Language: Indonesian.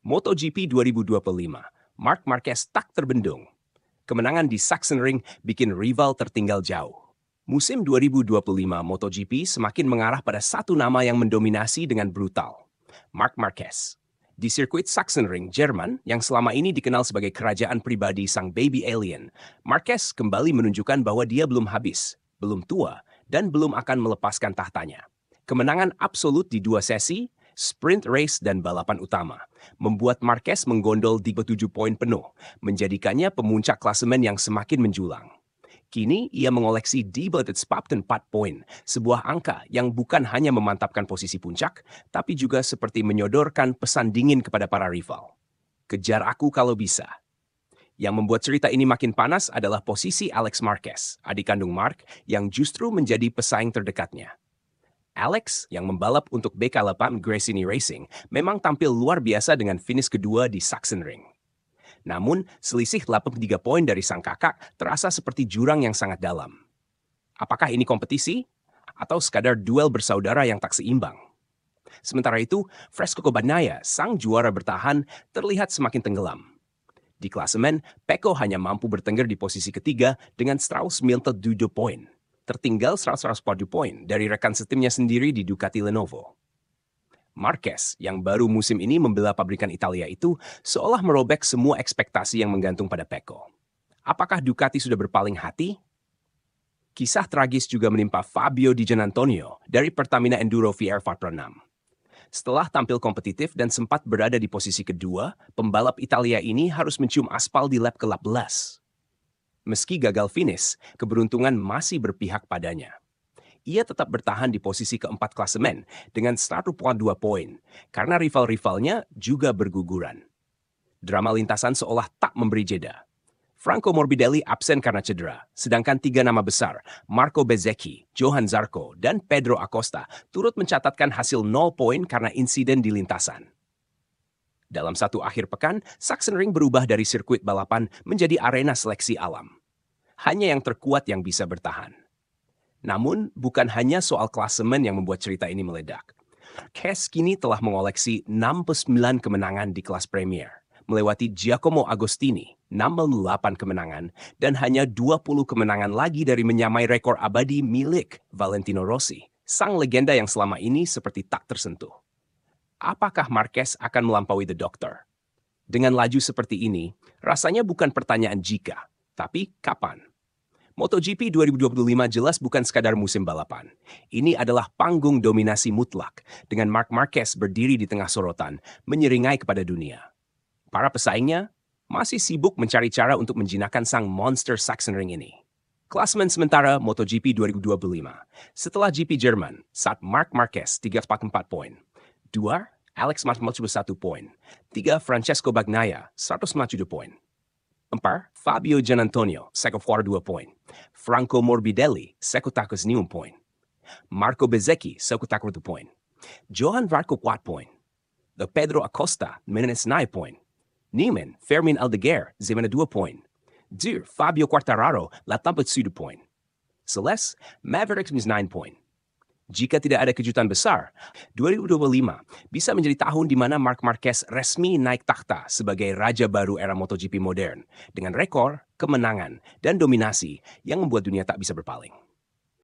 MotoGP 2025, Marc Marquez tak terbendung. Kemenangan di Sachsenring bikin rival tertinggal jauh. Musim 2025 MotoGP semakin mengarah pada satu nama yang mendominasi dengan brutal, Marc Marquez. Di sirkuit Sachsenring, Jerman, yang selama ini dikenal sebagai kerajaan pribadi sang baby alien, Marquez kembali menunjukkan bahwa dia belum habis, belum tua, dan belum akan melepaskan tahtanya. Kemenangan absolut di dua sesi, sprint race dan balapan utama, membuat Marquez menggondol di 7 poin penuh, menjadikannya pemuncak klasemen yang semakin menjulang. Kini, ia mengoleksi Die Spapten 4 poin, sebuah angka yang bukan hanya memantapkan posisi puncak, tapi juga seperti menyodorkan pesan dingin kepada para rival. Kejar aku kalau bisa. Yang membuat cerita ini makin panas adalah posisi Alex Marquez, adik kandung Marc, yang justru menjadi pesaing terdekatnya. Alex, yang membalap untuk BK8 Gresini Racing, memang tampil luar biasa dengan finish kedua di Sachsenring. Namun, selisih 83 poin dari sang kakak terasa seperti jurang yang sangat dalam. Apakah ini kompetisi? Atau sekadar duel bersaudara yang tak seimbang? Sementara itu, Francesco Bagnaia, sang juara bertahan, terlihat semakin tenggelam. Di klasemen, Pecco hanya mampu bertengger di posisi ketiga dengan 197 poin, tertinggal 140 poin dari rekan setimnya sendiri di Ducati Lenovo. Marquez, yang baru musim ini membela pabrikan Italia itu, seolah merobek semua ekspektasi yang menggantung pada Pecco. Apakah Ducati sudah berpaling hati? Kisah tragis juga menimpa Fabio Di Giannantonio dari Pertamina Enduro VR4 Pro 6. Setelah tampil kompetitif dan sempat berada di posisi kedua, pembalap Italia ini harus mencium aspal di lap ke-18. Meski gagal finish, keberuntungan masih berpihak padanya. Ia tetap bertahan di posisi keempat klasemen dengan 102 poin, karena rival-rivalnya juga berguguran. Drama lintasan seolah tak memberi jeda. Franco Morbidelli absen karena cedera, sedangkan tiga nama besar, Marco Bezzecchi, Johan Zarco, dan Pedro Acosta, turut mencatatkan hasil 0 poin karena insiden di lintasan. Dalam satu akhir pekan, Sachsenring berubah dari sirkuit balapan menjadi arena seleksi alam. Hanya yang terkuat yang bisa bertahan. Namun, bukan hanya soal klasemen yang membuat cerita ini meledak. Marquez kini telah mengoleksi 69 kemenangan di kelas Premier, melewati Giacomo Agostini, 68 kemenangan, dan hanya 20 kemenangan lagi dari menyamai rekor abadi milik Valentino Rossi, sang legenda yang selama ini seperti tak tersentuh. Apakah Marquez akan melampaui The Doctor? Dengan laju seperti ini, rasanya bukan pertanyaan jika, tapi kapan. MotoGP 2025 jelas bukan sekadar musim balapan. Ini adalah panggung dominasi mutlak, dengan Marc Marquez berdiri di tengah sorotan, menyeringai kepada dunia. Para pesaingnya masih sibuk mencari cara untuk menjinakkan sang monster Sachsenring ini. Klasemen sementara MotoGP 2025. Setelah GP Jerman, saat Marc Marquez 344 poin. 2. Alex Marquez 1 poin. 3. Francesco Bagnaia 197 poin. 4. Fabio Giannantonio, 142 poin. Franco Morbidelli, 141 poin. Marco Bezzecchi, 141 poin. Johan Zarco 4 poin. Pedro Acosta, menos 9 poin. Niemann, Fermin Aldeguer, 2 poin. Fabio Quartararo, 87 poin. Seles, Mavericks, 9 poin. Jika tidak ada kejutan besar, 2025 bisa menjadi tahun di mana Marc Marquez resmi naik takhta sebagai raja baru era MotoGP modern, dengan rekor, kemenangan, dan dominasi yang membuat dunia tak bisa berpaling.